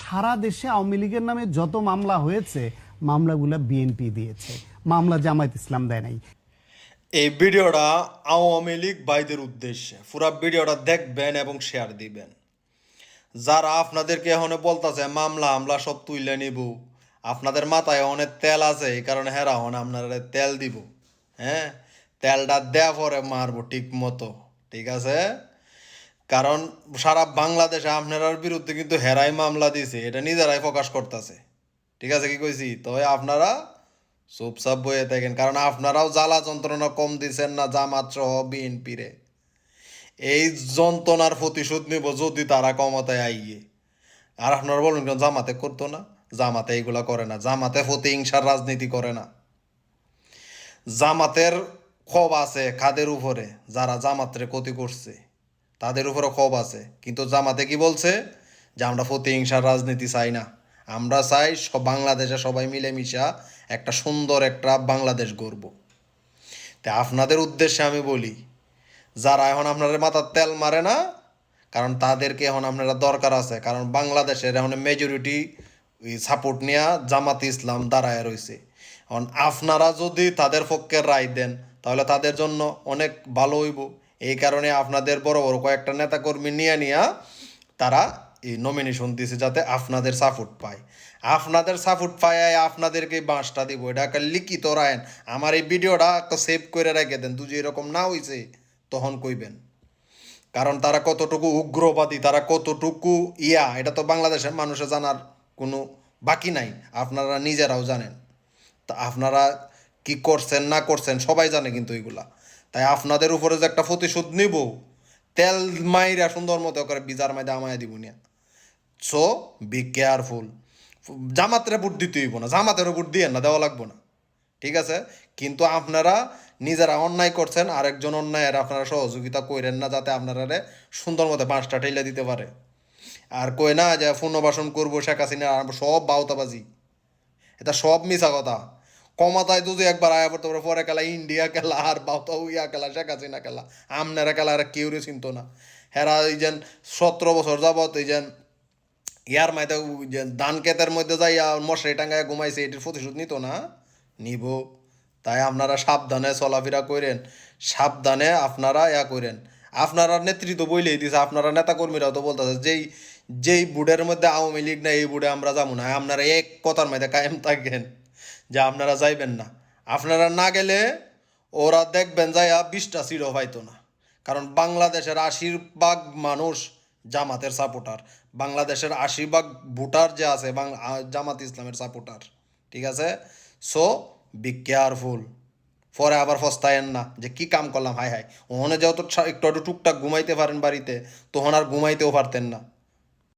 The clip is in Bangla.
সারা দেশে আওয়ামী লীগের নামে যত মামলা হয়েছে মামলাগুলো বিএনপি দিয়েছে, মামলা জামায়াত ইসলাম দেয় নাই। এই ভিডিওটা আওয়ামী লীগ ভাইদের উদ্দেশ্যে, পুরা ভিডিওটা দেখবেন এবং শেয়ার দিবেন। যারা আপনাদেরকে এখন বলতেছে মামলা হামলা সব তুইলে নিব, আপনাদের মাথায় অনেক তেল আছে, এই কারণে হেরা হন আপনারা তেল দিব। হ্যাঁ, তেলটা দেওয়া পরে মারবো ঠিক মতো, ঠিক আছে? কারণ সারা বাংলাদেশে আপনার বিরুদ্ধে কিন্তু হেরাই মামলা দিছে, এটা নিজেরাই প্রকাশ করতেছে। ঠিক আছে, কি কইছি? তবে আপনারা চুপচাপ বয়ে থাকেন, কারণ আপনারাও জ্বালা যন্ত্রণা কম দিচ্ছেন না জামাত সহ বিএনপিরে। এই যন্ত্রণার প্রতিশোধ নিব যদি তারা ক্ষমতায় আইয়ে। আর আপনারা বলুন কেন জামাতে করতো না? জামাতে এইগুলা করে না, জামাতে প্রতিহিংসার রাজনীতি করে না। জামাতের ক্ষোভ আছে কাদের উপরে? যারা জামাতরে ক্ষতি করছে তাদের উপরে ক্ষোভ আছে, কিন্তু জামাতে কি বলছে? যে আমরা প্রতিহিংসার রাজনীতি চাই না, আমরা চাই বাংলাদেশে সবাই মিলেমিশা একটা সুন্দর একটা বাংলাদেশ গড়ব। তা আপনাদের উদ্দেশ্যে আমি বলি, যারা এখন আপনাদের মাথার তেল মারে না, কারণ তাদেরকে এখন আপনারা দরকার আছে, কারণ বাংলাদেশের এখন মেজরিটি সাপোর্ট নেওয়া জামাত ইসলাম দাঁড়ায় রয়েছে। এখন আপনারা যদি তাদের পক্ষে রায় দেন তাহলে তাদের জন্য অনেক ভালো হইব। এই কারণে আপনাদের বড় বড় কয়েকটা নেতাকর্মী নিয়ে তারা এই নমিনেশন দিছে যাতে আপনাদের সাপোর্ট পায়। আপনাদের সাপোর্ট পায় আপনাদেরকে বাঁশটা দিব, এটা একটা লিখিত রায়েন। আমার এই ভিডিওটা একটা সেভ করে রেখে দেন, যদি এরকম না হয়েছে তখন কইবেন। কারণ তারা কতটুকু উগ্রবাদী, তারা কতটুকু এটা তো বাংলাদেশের মানুষের জানার কোনো বাকি নাই, আপনারা নিজেরাও জানেন। তা আপনারা কি করছেন না করছেন সবাই জানে কিন্তু এগুলা। তাই আপনাদের উপরে যে একটা প্রতিশোধ নিব, তেল মাইরা সুন্দর মতো করে বিজার মাইদা আমায় দিব না। So be careful. জামাতের ভোট দিতে হইব না, জামাতেরও ভোট দিয়ে না, দেওয়া লাগবো না, ঠিক আছে? কিন্তু আপনারা নিজেরা অন্যায় করছেন, আরেকজন অন্যায়ের আপনারা সহযোগিতা করেন না, যাতে আপনারা সুন্দর মতো বাঁশটা ঠেলে দিতে পারে। আর কই না যে পুনর্বাসন করবো শেখ হাসিনা, সব বাউতাবাজি, এটা সব মিছা কথা। ক্ষমতায় যদি একবার আয়া পড়তে পারে, পরে খেলা ইন্ডিয়া খেলা আর বাউতা খেলা, শেখ হাসিনা খেলা, আমনেরা খেলা আর কেউ চিনত না। হেরা এই যেন 17 বছর যাবত এই যেন ইয়ার মাইতে যে ধান ক্ষেতের মধ্যে যাইয়া মশারি টাঙ্গায় ঘুমাইছে, এটির প্রতিশোধ নিত না? নিব। তাই আপনারা সাবধানে চলাফেরা করেন, সাবধানে আপনারা করেন। আপনারা নেতৃত্ব বইলেই দিছে, আপনারা নেতাকর্মীরাও তো বলতেছে যেই যেই বুডের মধ্যে আওয়ামী লীগ না, এই বুডে আমরা যাবো না। আপনারা এক কথার মধ্যে কায়েম থাকেন যে আপনারা যাইবেন না। আপনারা না গেলে ওরা দেখবেন যাইয়া 20টা সিটও পাইতো না। কারণ বাংলাদেশের 80% মানুষ জামাতের সাপোর্টার, বাংলাদেশের 80% ভোটার যে আছে জামাত ইসলামের সাপোর্টার, ঠিক আছে? সো বি কেয়ারফুল, পরে আবার ফস্তায়েন না যে কি কাম করলাম, হাই হাই। ওখানে যেহেতু একটু একটু টুকটাক ঘুমাইতে পারেন বাড়িতে, তখন আর ঘুমাইতেও পারতেন না।